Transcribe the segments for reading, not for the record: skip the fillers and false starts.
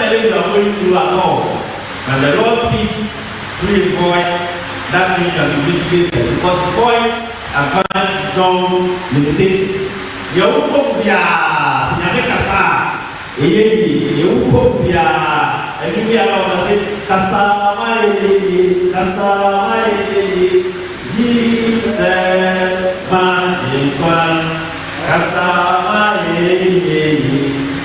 challenge you are going through at all, and the Lord speaks through his voice, that thing can be mitigated because voice advances some limitations. Yawukobia, Yamekasa, Yawukobia, and you are say, Kasama, Jesus, man in one, Kasama,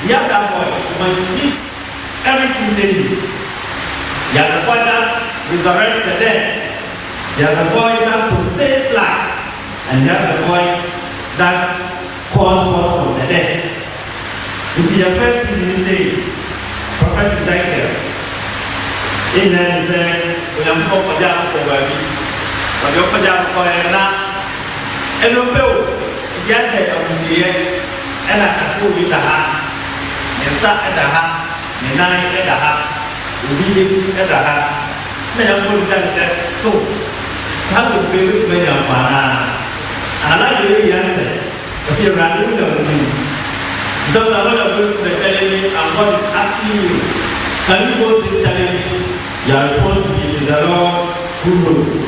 you have that voice, when it speaks, everything changes. You have the voice that resurrects the dead. You have the voice that sustains life. And you have the voice that calls forth from the dead. In the first thing you say, Prophet Ezekiel, in there he said, we am called for that for baby. But you're for that for a na. And no bill, yes, I will see it. And I can see with the heart. And start at the heart. And nine at the heart. Obedience at the heart. May I put that so. Some will be with me on Pana. And I like the way he answered. Because you're running with me. So I'm not going to the challenges and God is asking you. Can you go to the challenges? Your responsibility is the Lord who knows.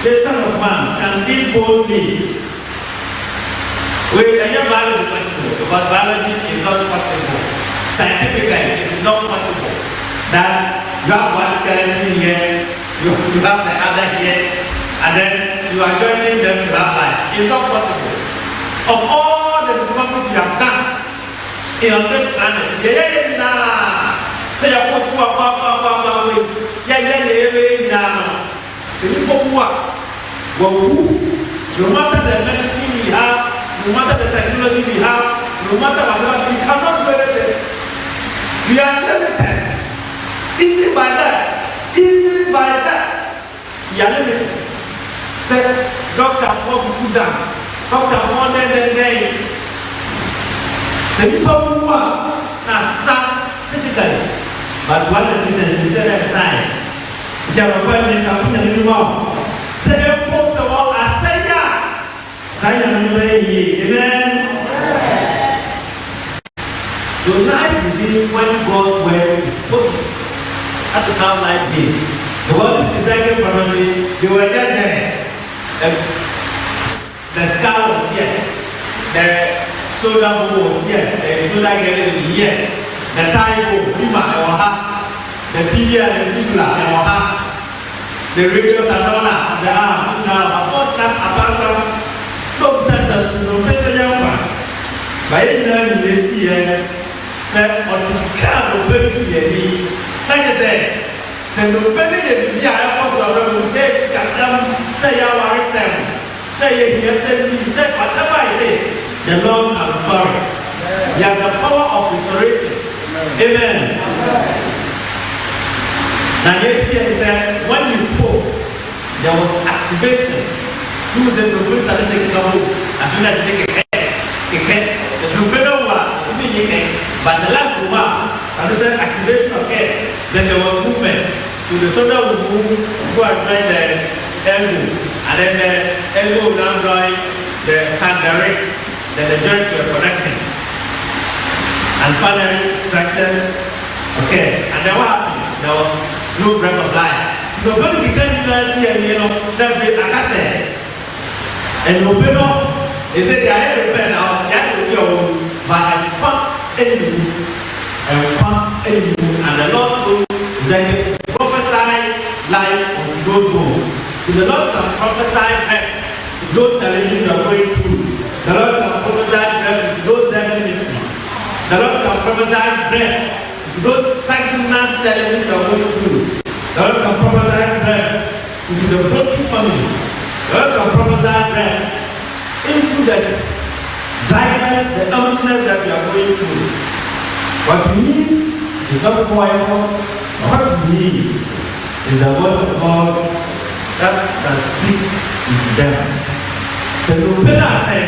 Say, Son of Man, can this boldly? Wait, I have valid question because biology is not possible. Scientifically, it is not possible. That you have one skeleton here, you have the other here, and then you are joining them to have life. It's not possible. Of all the discoveries you have done on this planet, say you're supposed to walk away. No matter the medicine we have, no matter the technology we have, no matter whatever, we cannot do anything. We are limited. Even by that, we are limited. Say, Doctor, for put down. Doctor, for then. Say, people who are not sad physically, but what the business is said aside. Amen. So life begins when God's word is spoken. That is how life is. The word is exactly prophecy. They were just there. The sky was here. The soda was here. The soda girl was here. The tire was the TV and the fibula, the radios and all that, the arm, now, most that apart from no sense, no better young one. By any they see it, said, or to come to see like I said, say, no better than the apostle who says, say, our seven, say, yes, say, whatever it is, the Lord has authority. He has the power of restoration. Amen. Now yes, here is that when you spoke, there was activation. Who said the police are taking trouble? I feel like take a head. The better one, but the last one, and they said activation of head. Then there was movement. So the soldier would move, go and join the elbow, and then the elbow would now join the hand, the wrist, then the joints were connecting. And finally, section. Okay, and then what happened? There was no breath of life. So nobody can see and that's the Akase. And nobody is it the air repair now, yes, but I pump and the Lord will prophesy life of those homes. So the Lord can prophesy death to those challenges you are going through. The Lord can prophesy death to those definitions. The Lord can prophesy death. Those stagnant challenges are going through. The Lord can prophesy breath into the broken family. The Lord can prophesy breath into the dryness, the emptiness that we are going through. What you need is not quiet voice. What you need is the voice of God that can speak into them. So no better say,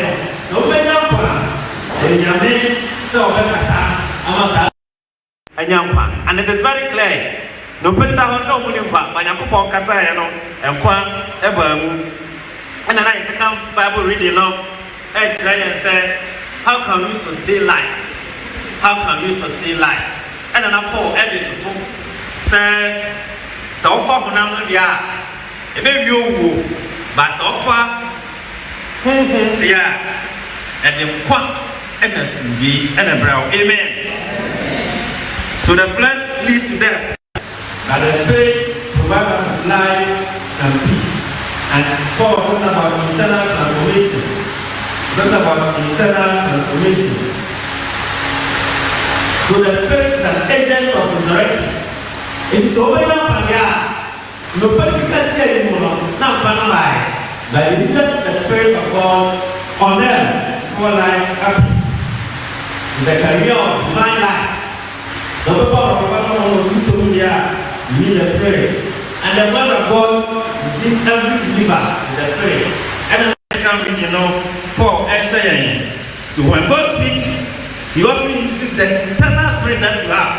no better plan. And it is very clear. No better no money, but Yankupon Casayano and Quan Ebermu. And I second Bible reading now. And say, how can we sustain life? How can we sustain life? And then I pour say, so far for now, yeah, a baby you, but so far, yeah, and the quack and the sweet and the brown, amen. So the flesh leads to death, but the spirit provides us life and peace. And Paul talking about internal transformation. Talking about internal transformation. So the spirit is an agent of resurrection. It is over now, nobody can say anymore. Now, but it is the spirit of God on them for life happens. The career of divine life. So people are going to need the spirit. And the word of God gives every believer the spirit. And I can Paul saying, so when God speaks, he often uses the internal spirit that you have.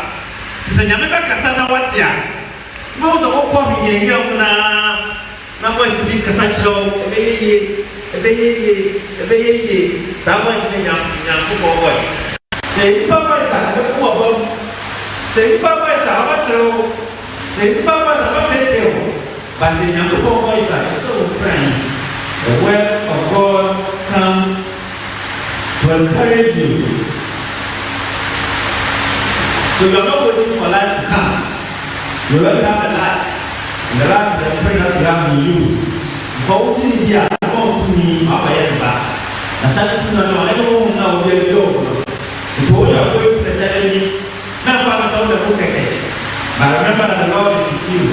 To say, Yamaka Kasana, what's here? Most of all, call me a young voice to be Casacho, a baby, someone is in your voice. Say, Papa is a poor bomb. Say, Papa is a say, Papa is a potato. But say, Yakupo voice are so praying. The word of God comes to encourage you. So you are not waiting for life to come. You already have a life. And the life is the spirit that you have in you. Because what is here, come to me, Papa Yamba. And something I don't know where you go. If you are going to the challenges, not far from the book again. But remember that the Lord is with you.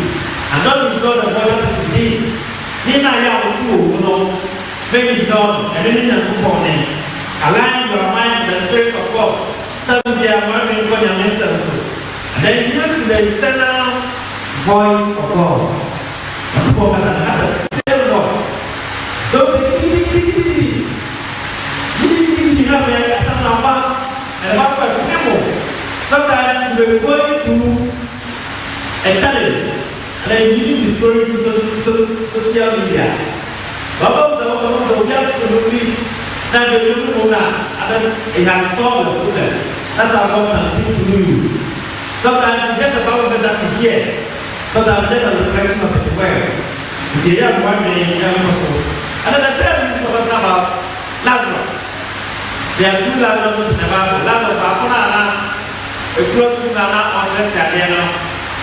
And not with God, the Lord is with you. Nina ya utu, very done, and then you put align your mind with the spirit of God. And then hear to the eternal voice of God. And people has a still voice. Don't say, sometimes we're going through a challenge. And then you need this story to social media. Baba we have to believe that the little it has solved the problem. That's how God can speak to you. Sometimes it's just about better to hear. Sometimes just a reflection of His word. The young one may also. And then the third is talking about Lazarus. There are two Lazarus in the Bible. Lazarus, a group of Nana,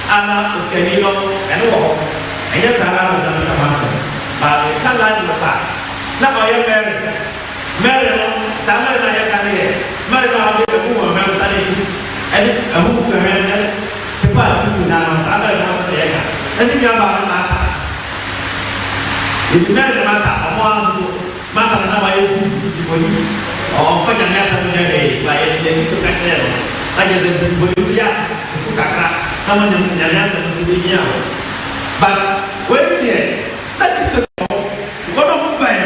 Anna Uscanino, and walk. And yes, I was another master. But we can't lie to the fact. Now I am married. Married, somebody I can hear. Married, I'll be a woman, I'm saying, and a woman, people are listening now, somebody wants to hear. And think about the matter. If you marry the matter, I'm also matter now I busy for you. Or for the next day, by a little catch. Like I said, this was Sukaka. But when here, that is the one of them.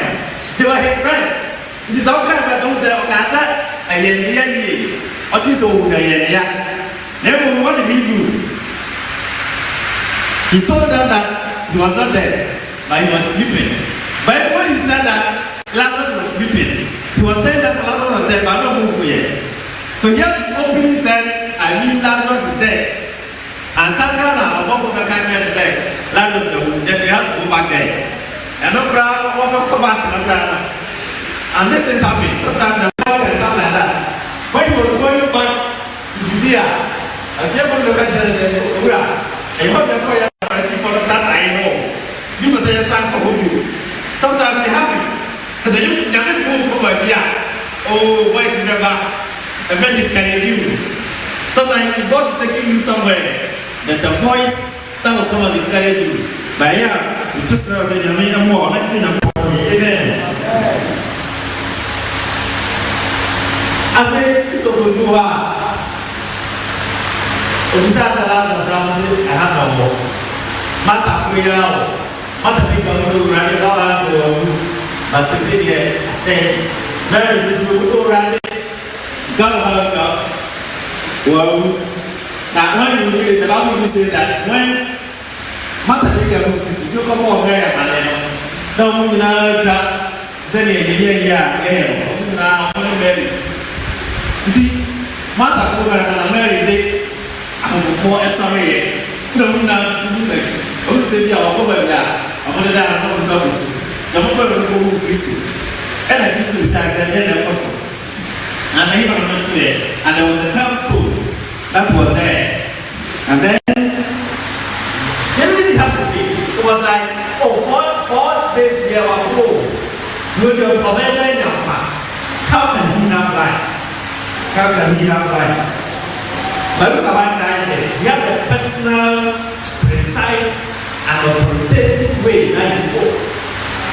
They were his friends. It is all kind of those Casa and Yen, or his own. Never, what did he do? He told them that he was not dead, but he was sleeping. But when he said that Lazarus was sleeping, he was saying that Lazarus was dead, but not moving yet. So he had to openly say, I mean, Lazarus is dead. And Sakana, or what the country said, Lazarus, that they have to go back there. And no crowd, what will come back to the ground. And this is happening. Sometimes the boy can come like that. When he was going back to Judea, I said, what the country said, Ura, and what the boy has for that I know. You must say, son, for you. Sometimes they happen. So the youth never go over here. Oh, voice never. A man is carrying you. Sometimes if God is taking you somewhere, there's a voice that will come and discourage you. But yeah, we just say, I mean, I'm more, let's see, I'm more. Amen. I say, it's a good one. If you start a lot of drums, I have no more. Mata, we are, Mata, people who run it all out of the but Cecilia said, Mary, this will go around it. God, well, now when you read it, the Bible says that when Mata you come over there, no, you know, send a now, only marriage. The Mata over and married, I will more sorry. no na next o se bia o ko ba bia o ko da no ko ko su ja mo ko ko Kristo and Kristo says that then apostle and he was not there and there was a tombstone that was there and then they didn't have to faith. It was like four days there were poor you will provide them how can he have life but look about that you have a personal precise and authoritative way that is all.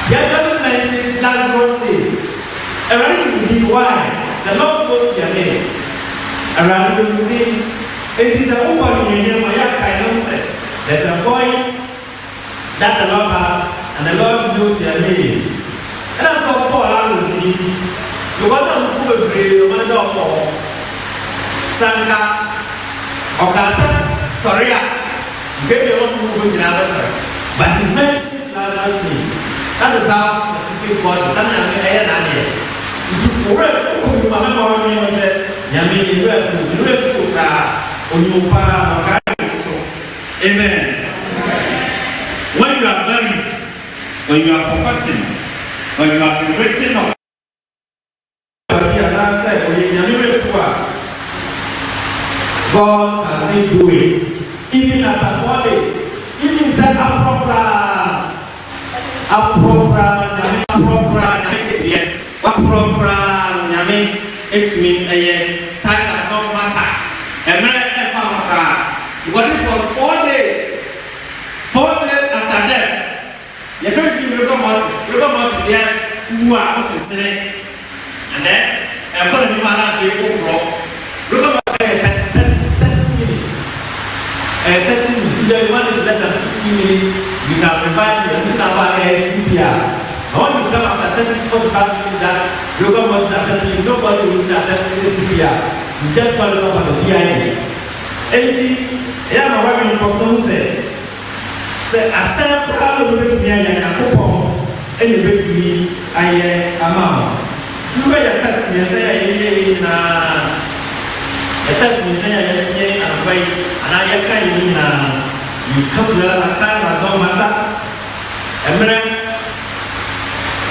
Bible mentions Lazarus' name. Around the why the Lord knows your name. Around the name, it is a woman in your name. There's a voice that the Lord has, and the Lord knows your name. And that's what Paul has to do. You want to move a brain, you want to go for Sanka, Okasa, sorry, get your own movement in another side. But he mentions Lazarus' name. That is how specific God is. That is how I am. You work. You mama mama me say, "Yami you are food. You are food. Onyupa makaiso." Amen. When you are married, when you are forgotten, when you are written off, God has made ways. Even after 4 days, even said it's me a time that don't matter. Because this was 4 days. 4 days after death. The first thing we got here who are listening. And then I'm going to be man at the look at 30 minutes. 30 minutes. Usually one is less than 15 minutes. You can provide the CPR. When you come after 30 45 minutes that you go much assessment, nobody will do that CPR. You just follow up as a PIA. 80, yeah, my wife in Boston said, I said, probably with me and a coupon, and you bet me, I am. You wear a test me and say, a test me say, and wait, and I can't you come to the time as no matter. And then,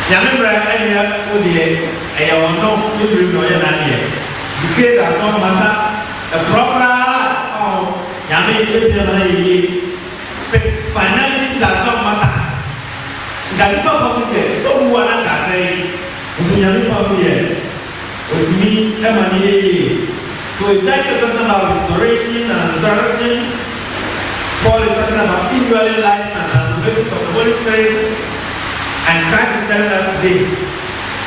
Yamibra, I will know you bring no idea. The case does not matter. A proper finality does not matter. That is not something there. So, who are not saying, if you are familiar with me, Emily. So, it's like a question about restoration and direction. Paul is talking about indwelling life and transformation of the Holy Spirit. And Christ is telling us today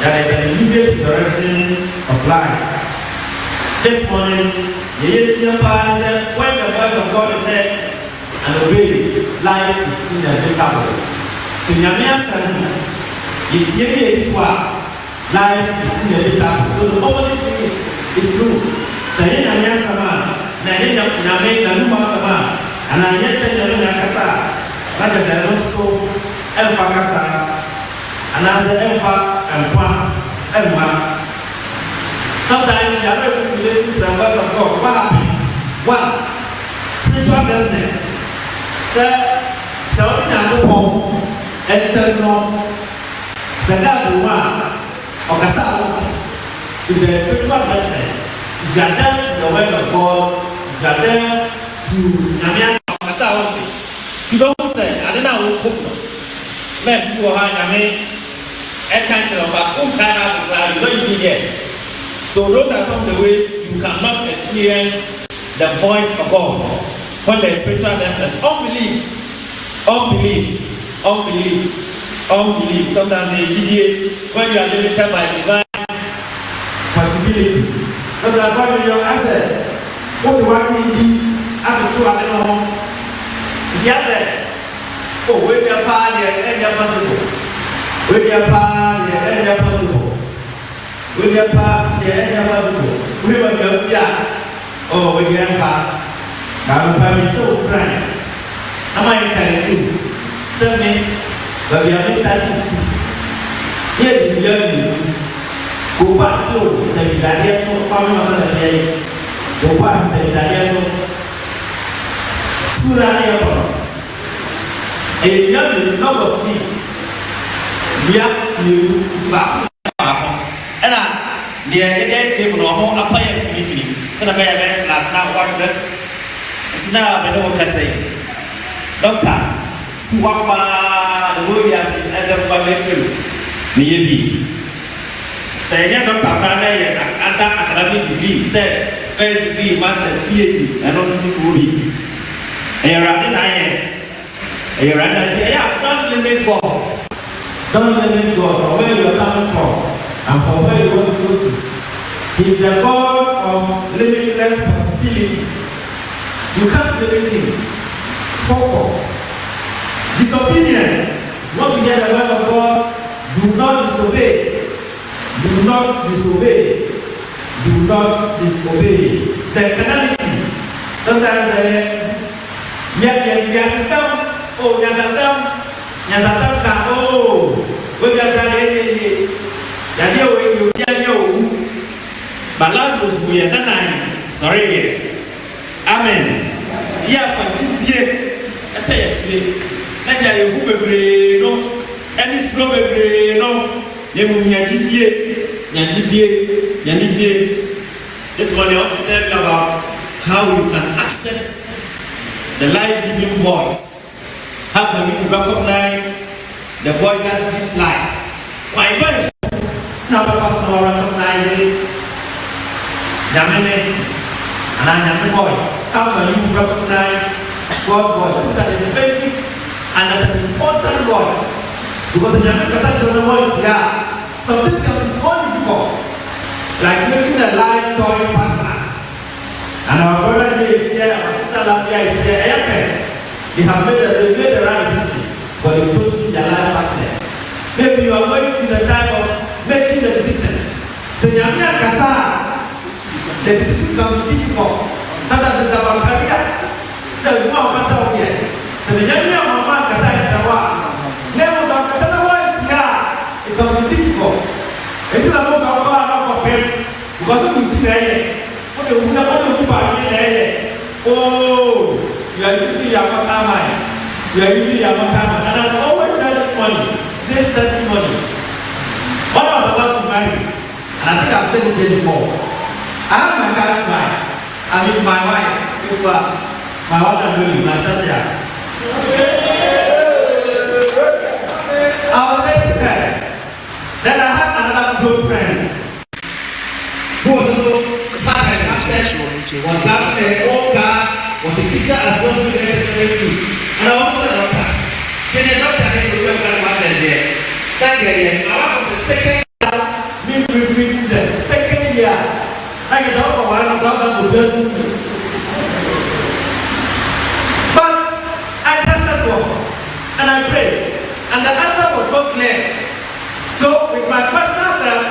that there is an immediate resurrection of life. This morning, the Yesu said, when the voice of God is said and obeyed, life is inevitable. So, Yamia said, life is inevitable. So, the opposite thing is true. So, Yamia Sama, Name Sama, and I yet said, Yamina like I said, also, Elfa Kasa. And as an emperor and one, sometimes you are able to listen to the voice of God. What happened? One, spiritual deafness. So we are home and tell no. Zagabuma or Kasao, if there is spiritual deafness, if you are deaf to the word of God, if you are deaf to Yamian Kasao, you don't say, I don't know who cook. Let's go ahead, and can't tell about who can have you don't be here. So those are some of the ways you cannot experience the voice of God when there is spiritual deafness. Unbelief. Sometimes when you are limited by divine possibility. Sometimes when you are answered, what do you want me to be after 2 hours? Yes, oh, when you are party and you are possible. With your power, the end possible. With your power, the end possible. We will go here. Oh, with your power. Now, I'm so crying. Am I encouraging? Send me, but we are missing. Here is the learning. Go past so, say that yes, so, how many of us are there? Go past, say that yes, so. Surani Apollo. A young number of things. You fact. And the other table or home up by infinity. So I very flat now. What rest? It's now I know what I say. Doctor, Stuapa, the warriors as a public film. Maybe. Say, Doctor Prana, and academic degree, said, first degree, master's, PhD, and not movie. And you're running, and you're running, don't limit God. Don't limit God from where you are coming from and from where you want to go to. He is the God of limitless possibilities. You can't limit him. Focus. Disobedience. You want to hear the voice of God? Do not disobey. Do not disobey. Do not disobey. The penalty. Sometimes but last was we are nine. Sorry. Amen. Dear Fatih, I tell you, Nadia, who be no, any slow be no, Yanjidie. This morning I want to tell you about how you can access the life-giving voice. How can you recognize the voice that gives life? My voice. Now the pastor recognize it. Yamene and I am the voice. How can you recognize God's voice? That is the basic and that's an important voice. Because the Yamene such a voice here. So this can be so difficult. Like making a life choice partner. And our brother Jay is here, our sister Lafia is here. They have made the right decision, but they chose their life partner. Maybe you are going through the time of making the decision. So Yamia Kasa. The decision can be difficult. That is our career. So you want to pass out here. So the young man can say, never saw the it can be difficult. It is a most of our pain because we see there. What the woman want to keep there. Oh, you are using your time. You are using your time. And I always share this money, this testimony. When I was about to marry, and I think I've said it here before. I have my current wife. I mean my wife, my one and only, my sister. I was dating her. Then I had another close friend who was also part of the access, was back in old car, was a teacher at Johnson Secondary School. And I was also a doctor. She did not have any problem with my there. That year, my wife was a second year midwifery student. Second year. I guess I don't want to just do this. But I trusted God and I prayed. And the answer was so clear. So with my personal self,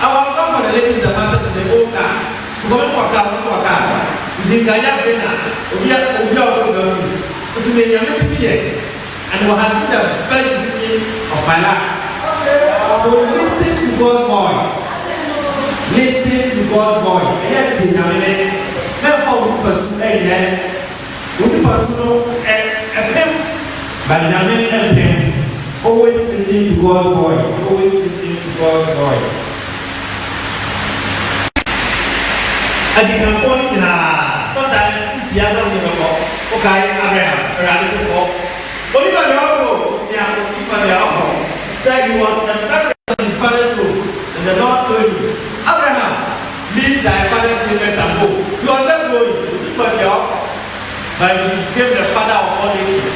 I was not for the lady in the master to say, oh God, we're going to work out. The guy has been and we have been the best decision of my life. So listen to God's voice. Listen to God's voice. Yes, in a minute. Therefore, we pursue but in a minute, always listen to God's voice. Always listen to God's voice. And you can find in a sometimes the other one, okay, around this is all. But if I go, see how people are said he was the parent of his father's soul, and the Lord told you, Abraham, leave thy father's children and go. You are just going, people are but he became the father of all nations.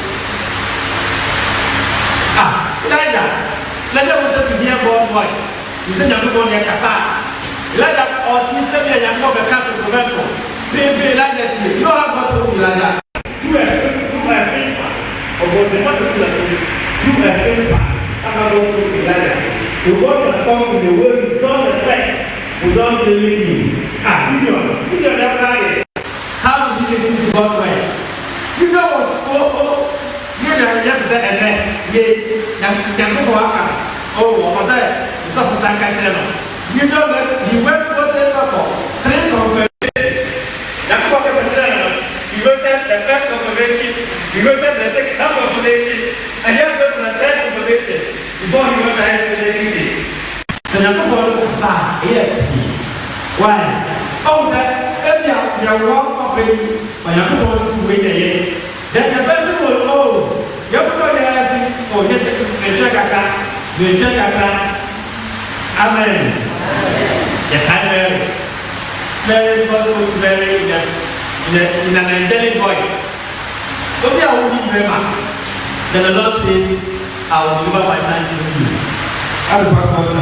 Elijah wanted to hear God's voice. He said, you're going to Kasa. Elijah, or he said, you're going to Kasa to Veto. Pray, Elijah, you don't have God's voice, Elijah. You are faithful. Or what they want to do that you are faithful. That's how God told Elijah. The word has come with the word you don't respect. You don't believe him. Gideon never died. How did he listen to God's word? Gideon was so Gideon just said, and then, oh, was that? It's not for Sankacheno. Gideon, he went for the 3 conferences. He went the first confirmation, he wrote the second confirmation, and he has got the third confirmation before he went ahead with anything. The number one side, yes. Why? Oh, sir, if you are wrong, baby, but you have to wait again. Then the person will know. You have to have things for just a jacket. Amen. Yes, I marry. Mary is possible to marry in an angelic voice. Don't be a woman, then the Lord says, I will deliver my son to you. How does that God do?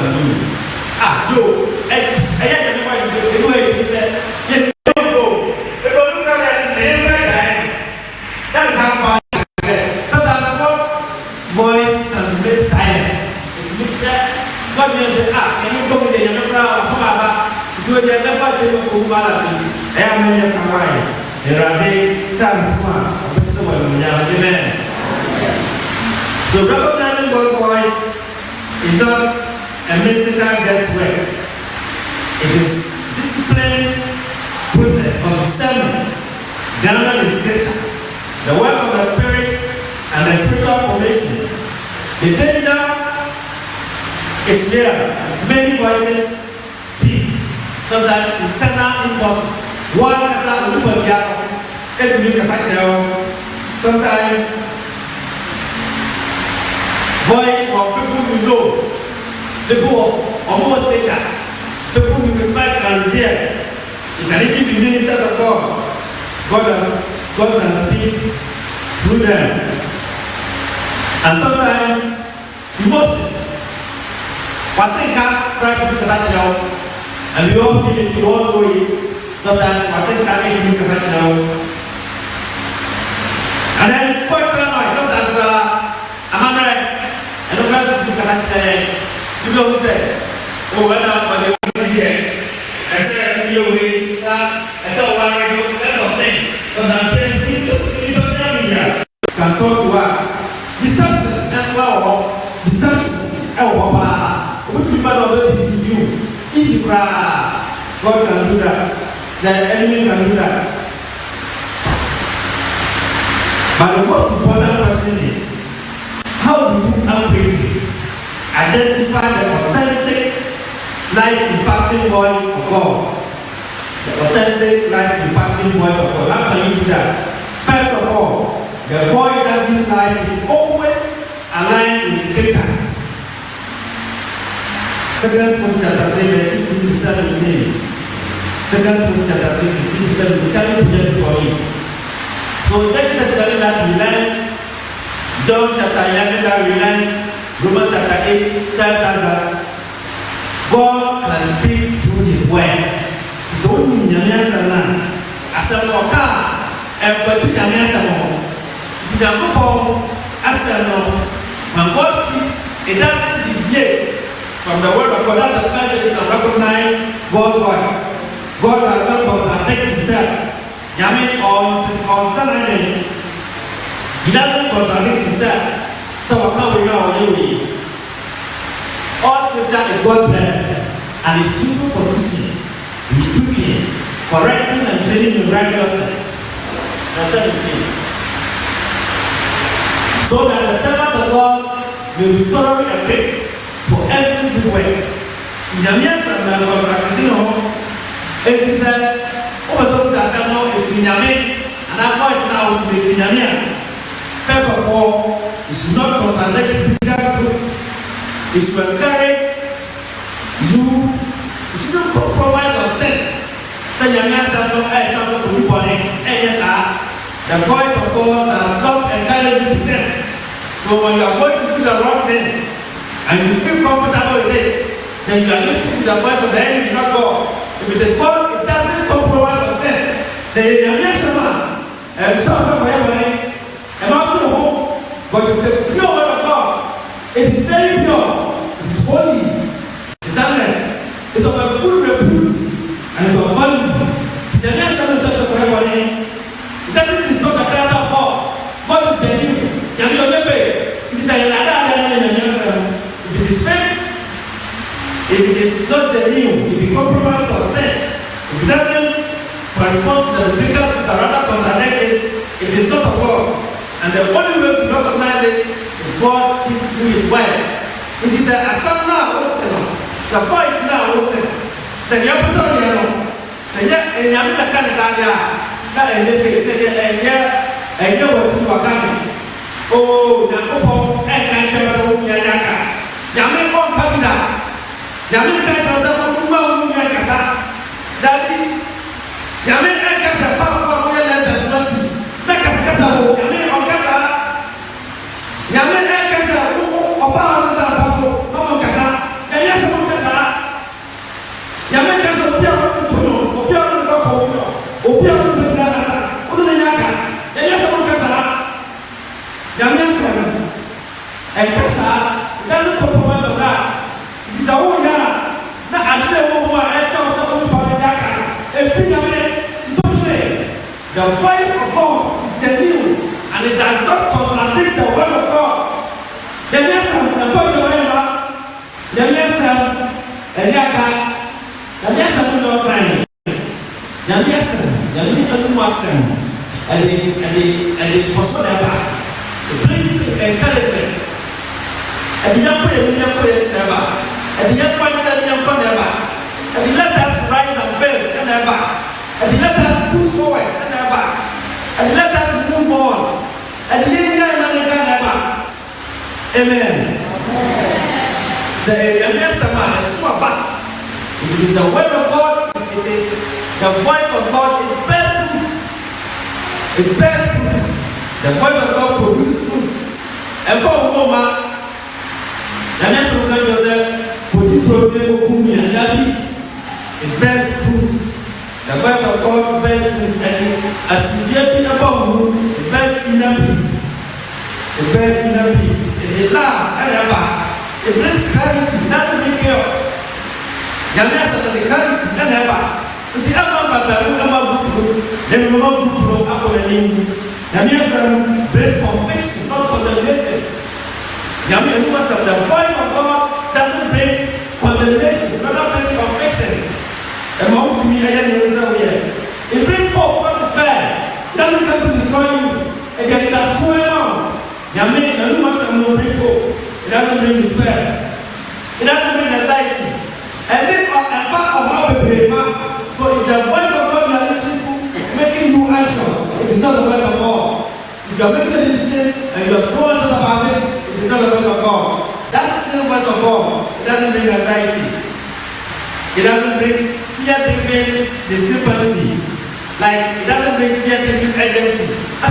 Joe, I had the voice of the way he said, yes, go. Because look at that, that is how voice and make silence. God will say, and you go with the younger brother, you will never tell you who I am in Sarai. The Rabbi times one, amen. So recognizing God's voice is not a mystical guesswork. It is disciplined process of discernment, grounded in Scripture, the work of the Spirit, and the spiritual formation. The danger is there. Many voices speak, sometimes internal impulses. One has a loop of yellow, sometimes voice of people you know, people of almost nature, people you respect and revere. It can even be ministers of God. God can speak through them. And sometimes emotions. One thing can try to touch out, and we all feel it, we all know it. Sometimes one thing can make you touch out. And then, quite sometimes, I'm right, and the rest of you can say, you know who said, oh, well, now, but they were here. I said, you're away, I saw one of things, because I'm playing social media. Can talk to us. Deception, that's why deception, what you find is you. Easy cry. God can do that. The enemy can do that. But the most important question is, how do you accurately identify the authentic life-impacting voice of God? The authentic life-impacting voice of God. How can you do that? First of all, the voice that gives life is always aligned with Scripture. 2 Timothy chapter 3, verse 16 to 17. 2 Timothy chapter 3, 16 to 17. Can you put it for me? So, second telling that we learned, John chapter 11 that we learned, Romans chapter 8 tells us that God can speak through His word. So, when you hear something, as a local, everybody can hear something. When God speaks, it doesn't deviate from the word of God. That's the first thing you can recognize God's voice. God does not contradict Himself. He doesn't contradict Himself. So what can we know? All Scripture is God-breathed and is useful for teaching, rebuking, correcting, and training in righteousness. Verse 17. So that the servant of God may be thoroughly equipped for every good work. In the midst of the practicing, it is said, if in and our voice now is in first of all, it should not contradict biblical truth. It should encourage you. It shouldn't compromise or sin. Say, the voice of God does not encourage you to sin. So when you are going to do the wrong thing and you feel comfortable with it, then you are listening to the voice of the enemy, not God. If it is God, it doesn't compromise or sin. Say, and so for everybody, and not to home, but it's the pure word of God. It is very pure, it's holy, it's honest, it's of a good repute, and it's of value. The next time you shut for everybody, it doesn't disturb the character of God. God is genuine. It is if it is fake, if it is not genuine, if it compromises or sin, if it doesn't correspond to the biblical truth and rather contradict it, it is not of God. And the only way to recognize it is God is through His word. It is a son now, it's a voice now, say, you're sorry, say, and you're not kind of idea. That is and you know what's coming. Oh, Nakopo, and I shall say, Yamin won't come down. Yamin can't say, Daddy, Yamin has a powerful way than 20. Make a castle, Yamin or Casa. Yamin has a power than Paso, no Casa, and yes, no Casa. Yamin has a piano, or piano, or piano, Ulinaka, and yes, no Casa. Yamin and Casa doesn't compromise on that. It's a woman. I don't know why I saw someone from the the voice of God is genuine and it does not contradict the word of God. The next time, the voice of God, the next time, and the next time, we are crying. The next time, the next time, and the person ever, the brings encouragement. And the young person never, and the young person never, and the let us rise and build never, and the let us push forward never, and let us move on, and the young man never. Amen. Say, the next man is so bad. It is the word of God, it is the voice of God, it bears fruit. It bears fruit. The voice of God produces fruit. And for a woman, the next one can Joseph, put it it bears fruit. The voice of God bears fruit, and as you get in about it bears inner peace. It bears inner peace. It love and ever. It brings clarity, doesn't bring chaos. Yamasa the clarity and ever. So the other then we will go up on the name. Yamasa brings conviction, not condemnation. Yamasa, the voice of God doesn't bring condemnation, rather brings conviction. Among me, it brings hope, not despair. It doesn't come to destroy you. Again, that's going on. Yamin, and you must have no bring hope. It doesn't bring despair. It doesn't bring anxiety. And then, and part of how we pray, for if the voice of God you are listening to making you anxious, it is not the voice of God. If you are making a decision and you are so anxious about it, it is not the voice of God. That's still the voice of God. It doesn't bring anxiety. It doesn't bring fear-driven discrepancy. Like, it doesn't bring fear-driven urgency. It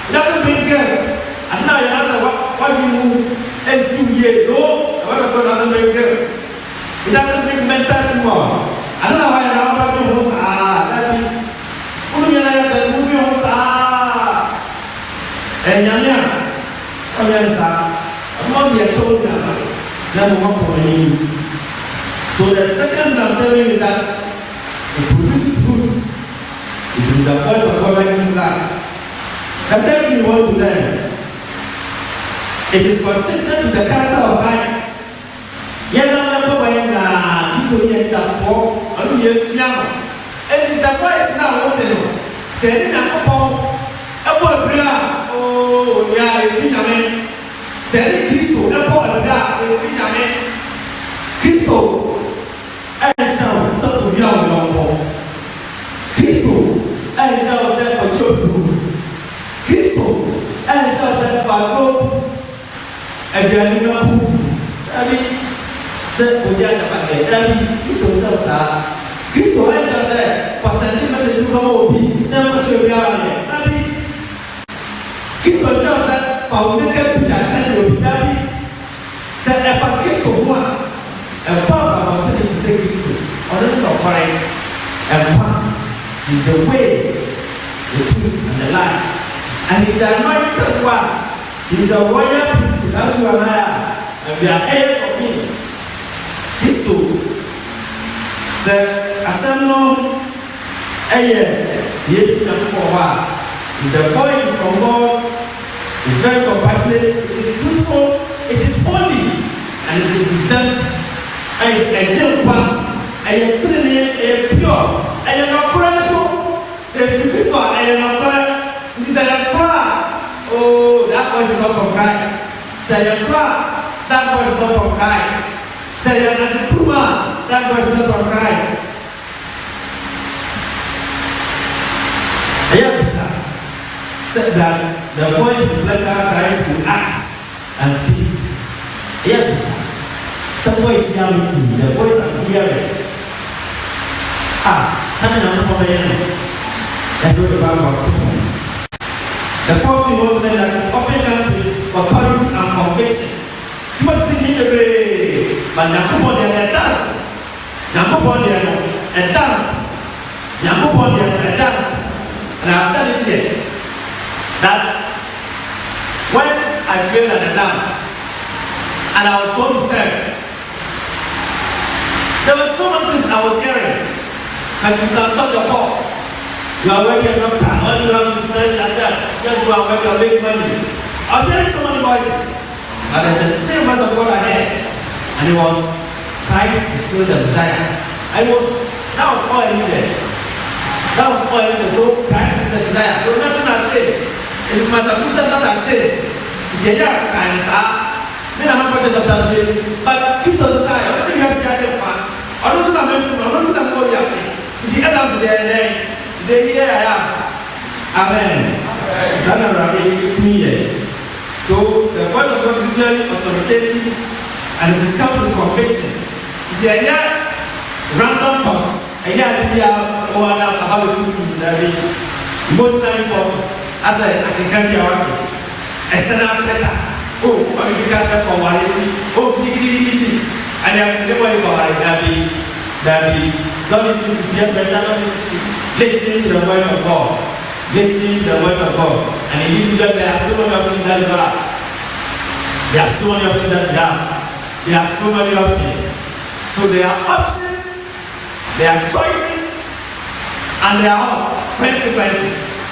doesn't bring guilt. And now you answer, what do you NCA? No, the word of God doesn't bring guilt. It doesn't bring mental tumor. I don't know why you're not going to so the second thing I'm telling you that it produces fruits. It is the voice of God like this life. The third thing you want to learn, it is consistent with the character of Christ. Yet I'm not going to get that sword. I don't use Siamo. And it's the voice now. What you know? Saying that a boy, oh, yeah, it's in a man. Saying Christo, a boy, it's in a man. Christo. I shall stop with young long. Christo, I shall set for children. Christo, I shall set for hope. And you are not moving. I mean, said for the other day, Christo shall say, Christo, I shall say, for sending message to come be, never say we are here. I mean, Christo shall say, for the good Jackson will be happy. Said, for Christo, one. And Papa wanted to say this to and one is the way, the truth, and the life. And he's the anointed one. He's the royal priesthood. That's who I am. And we are heirs of him. This too. Said, Asano, yes, the voice is from God. It's very compassionate. It is truthful. It is holy. And it is redemptive. ɛyɛ nkwa ɛyɛ tene ɛyɛ pure ɛyɛ nɔkora nso sɛ efifi so a ɛyɛ nɔkora nti sɛ yɛ kora oh that voice is not from Christ sɛ yɛ kora that voice is not from Christ sɛ yɛ nase kuruma that voice is not from Christ ɛyɛ bisa sɛ does the voice reflect how Christ will act and speak ɛyɛ bisa. Some voice reality, the voice I'm hearing. Something I'm not hearing. That's what the Bible talks. The fourth thing was that often comes with authority and conviction. You must see the way, but Nakupo there dance. Nakupo there and dance. Nakupo there and dance. And I've said it here that when I failed at the exam and I was so disturbed. There were so many things I was hearing. And you can stop your course. You are working enough time. When you have to stress yourself, just go and work and make money. I was hearing so many voices. But there's the same voice of God I heard. And it was, Christ is still the desire. That was all I needed. That was all I needed. So Christ is the desire. So nothing has changed. It is my circumstance that has changed. If you're there, cancer. Men are not going to the but it's the desire. I don't think that's the idea. I don't know what you are saying. The others they hear I am. Amen. It's me here. So the voice of God is very authoritative and it comes with conviction. The idea random thoughts. Idea about the city, the emotional impulses. As I can hear what external pressure. Oh, I'm because of quality. Oh, and I'm never about Daddy. Don't listen to peer pressure. Listen to the voice of God. Listen to the voice of God. And individually, there are so many options that you have. There are so many options that you have. There are so many options. So there are options, there are choices, and there are consequences.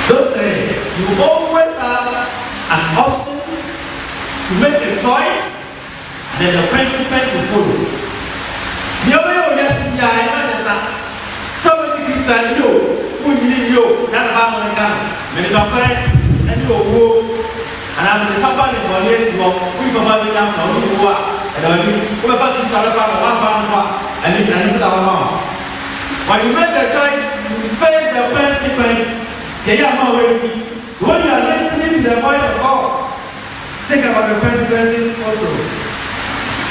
Those three, you always have an option to make a choice. Then the consequence will follow. The only way you are somebody is telling you, who need you, that's about Monica, many company, and you go, and I'm the papa in the race, we come out with them, and we go out, and we have to start from one farm, and this is our mom. When you make the choice, you face the consequence, they are not ready. When you are listening to the voice of God, think about the consequences also.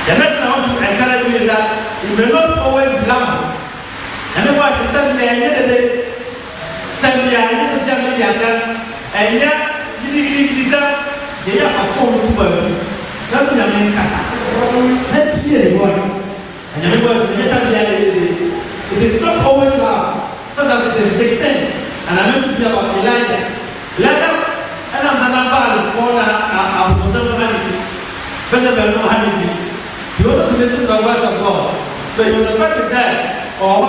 The next thing I want to encourage you is that it may not always be loud. And the voice is telling me, I need social media, and yet, they have a phone to work. Not in the casa. Let's hear the voice. And the voice is it is not always loud. Sometimes it is extended. And I mentioned about Elijah. And I'm the number for humanity. Better than humanity. You want to listen to the voice of God. So you will respect yourself. Or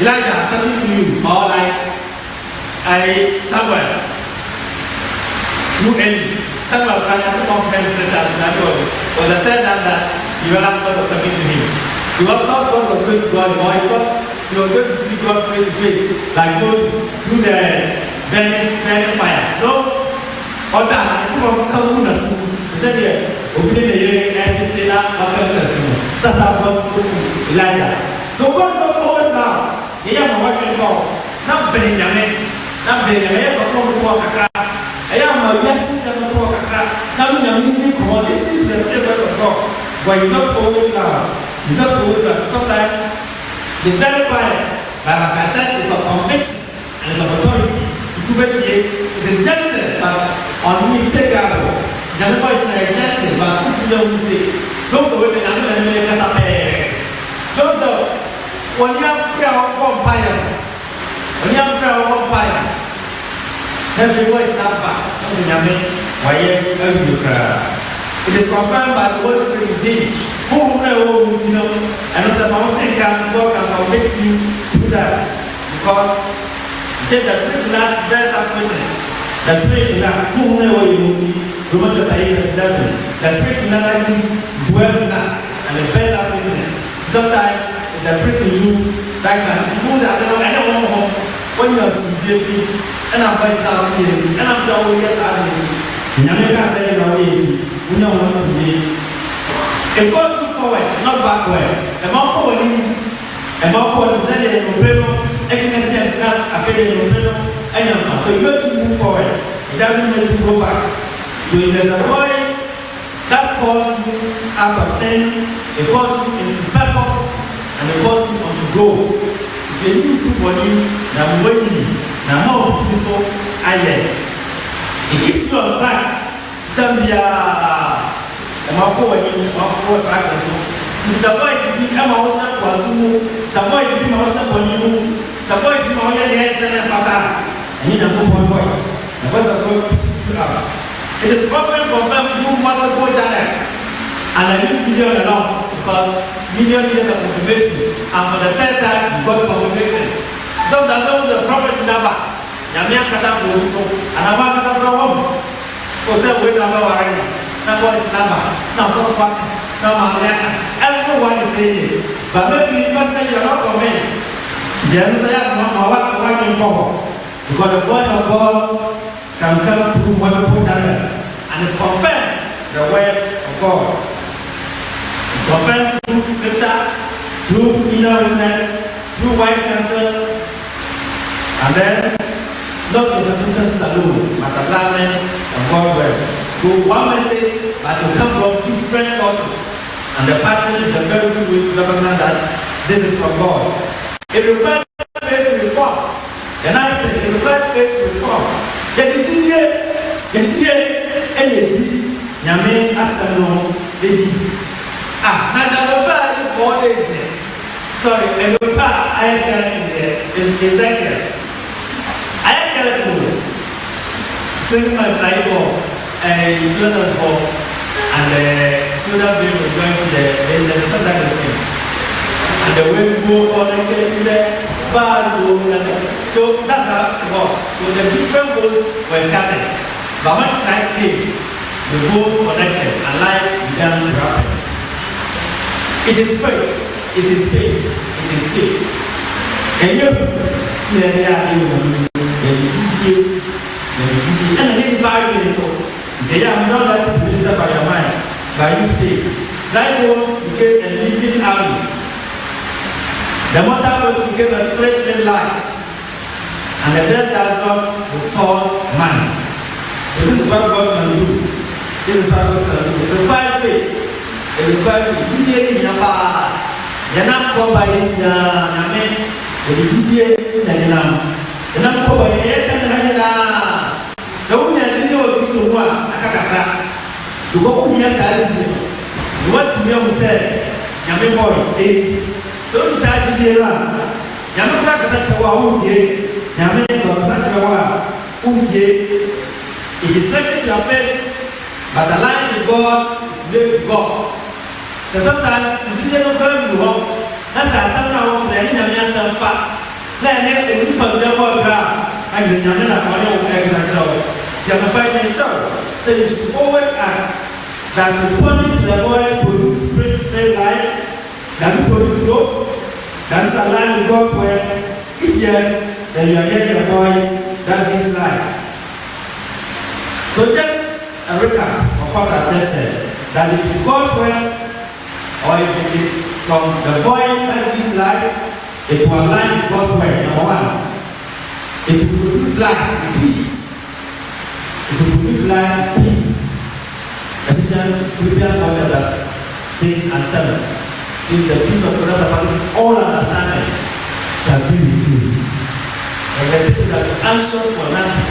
Elijah talking to you. Or like Samuel. Too early. Samuel was confident that was the third time that you were not God talking to him. He was not God was going to God. He was going to see God face to face. Like Moses through the burning fire. No? Or that. He said here. That's how God spoke to Elijah. So God knows always now. They have a working call. Not Benjamin. Not Benjamin. I am a yes, now we are moving on. This is the servant of God. But you're not always loud. You're not always loud. Sometimes the very quiet. But like I said, it's of conviction and it's of authority. It is gentle, but unmistakable. The voice is gentle, but it's no mistake. Those are women and men as a pair. Those are when you have prayer of fire. When you have prayer of fire, every voice is up back. It is confirmed by the Holy Spirit indeed. Who will know and also mountain can God can convict you to that. Because he said the scripture last verse has written. The Spirit in us, who know you, Romans chapter 8, verse 11. The Spirit in us dwells in us and the best us in it. Sometimes the Spirit in you, that can choose anyone when you are sleeping, and I'm by starting, and I'm so yes, I do. Nameka said, no, we know what to be. It goes forward, not backward. A more forward, a more forward, and so you have to move forward. It doesn't make you go back. So if there's a voice that calls you out of sin, it calls you into purpose, and it calls you on the growth. If you use somebody, now waiting, now more people so I it keeps you on track. Zambia, a more forward track. The voice is being a mouse was the voice is being mouse on you. The voice is only the head and pattern. You need a good voice. The voice of God pushes you up. It is often confirmed through multiple channels. And I use video alone because video needed a confirmation. And for the third time, you got confirmation. So that's all the prophets number. Yamia Kasa Buso, and Amaka Sabraham. Was there with number one? Number is number. Now, what? Now, everyone is saying it. But maybe you must say you're not convinced. Jerusalem, one in power. Because the voice of God can come through multiple channels and it confirms the word of God. It confirms through scripture, through inner witness, through wise counsel, and then not in circumstances alone, but the alignment of God's word. So one message but to come from different sources, and the pattern is a very good way to recognize that this is from God. It requires faith to reform. The ninth thing, it requires faith to reform. Yame Asano, now the 4 days there. Sorry, and the I skeleton there is Ezekiel. I skeleton sing my Bible and Jonas for and the children will going to the sometimes the same. And the waves move on and get to the bar. So that's how it was. So the different boats were scattered. But when Christ came, the boats connected and life began to happen. It is faith. It is faith. It is faith. And you and his Bible is so. They are not like to believe that by your mind, by your faith. Life was became a living army. The mother became a spirit-filled life, and the death that was called man. So this is what God can do. This is what God can do. It requires faith. It requires faith. You're not called by Yame. You're not called by Yame. So when you do so one, you go to your side. You want to be say, Yame voice. So you start to hear Yamaka such a Unzie, Yamas or such a Unzie. It is stretches your face, but the life of God live God. So sometimes you didn't know you want. That's how someone wants to end yourself back. Let me put the word ground. And the Yamana Mono exaggerate. Yamaka is sure. So you should always ask that responding to the voice produce spirit save life. Does it produce growth? Does it align with God's word? If yes, then you are hearing a voice that gives life. So just a recap of what I just said. That if it's God's word, or if it is from the voice that gives life, it will align with God's word. Number one, it will produce life and peace. It will produce life and peace. Philippians 1:6 and 7. See, the peace of God that passes all understanding shall be with you. And the says that answer for nothing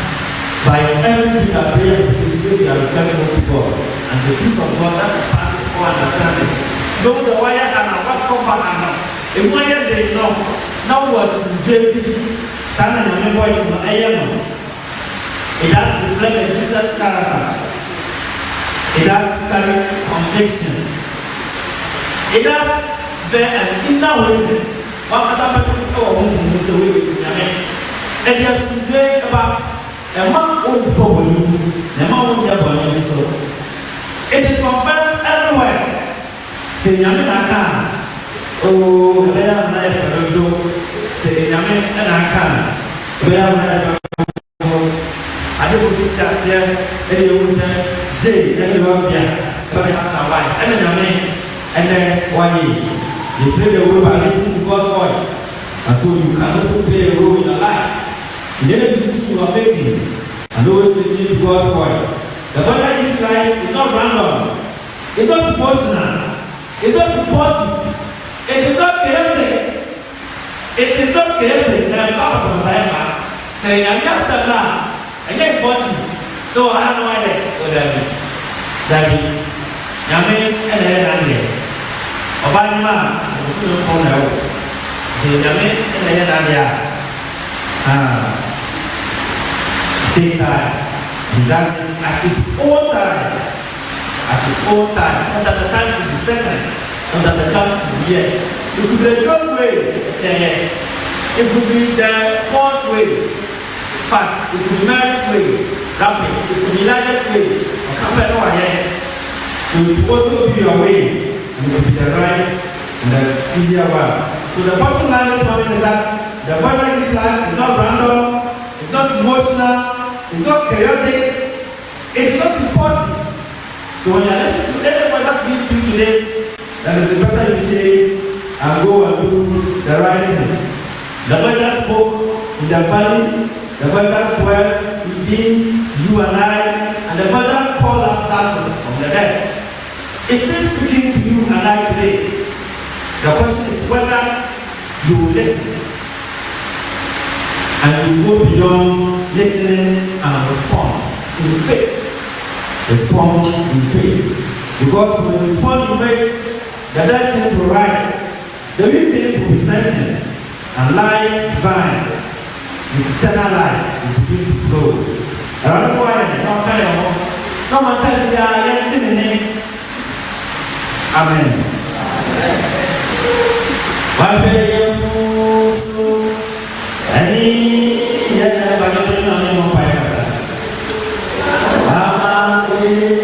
by everything that prayers and discipline are requested to God. And the peace of God that passes all understanding. Those are why I am what come back and now. And why they know now was JP. Son and your voice is I am. It has reflected Jesus' character. It has carried conviction. It does bear an inner witness. One person is away with Yame. And yes, today about a month won't trouble you. Never won't be able to so. It is confirmed everywhere. Say, Yaminaka. Oh, they are nice for you. Say, Yamin and I can. They are nice. I don't wish to say, any old Jay, and you are here. But I have my wife, and Yamin, and then why you play the role by listening to God's voice. And so you can also play a role in your life. In any decision you are making, and always listening to God's voice. The Bible in this life is not random. It's not proportional. It's not impulsive. It is not chaotic. It is not chaotic. And I'm out of time. Saying, I'm just a man. I get impossible. So I have no idea. Daddy, Yamin and Helen. Obama, who's no phone now. Say, Yamin and Helen. This time, he does it at his own time. At his own time. Not at the time to be seconds. Not at the time to be years. It could be a good way. It could be the force way. Fast. It could be Mary's way. Rapid. It could be Elijah's way. Or compare over here. So it could also be your way. And it could be the right and the easier one. So the bottom line is that the Bible in this life is not random. It's not emotional. It's not chaotic. It's not impossible. So when you are listening to everyone that leads you to this, then it's better you change and go and do the right thing. The Bible spoke in the valley. The Bible dwells within you and I. And the Bible called us Lazarus from the dead. It's still speaking to you and I today. The question is whether you will listen. And you go beyond listening and respond in faith. Respond in faith. Because when you respond in faith, the dead things will rise. The weak things will be strengthened. And life divine, with eternal life, will begin to flow. I don't know why I'm not telling you. No one tells me that I am in the name. Amen. Why pay your fools? Any yeah, but you don't know why. Hallelujah.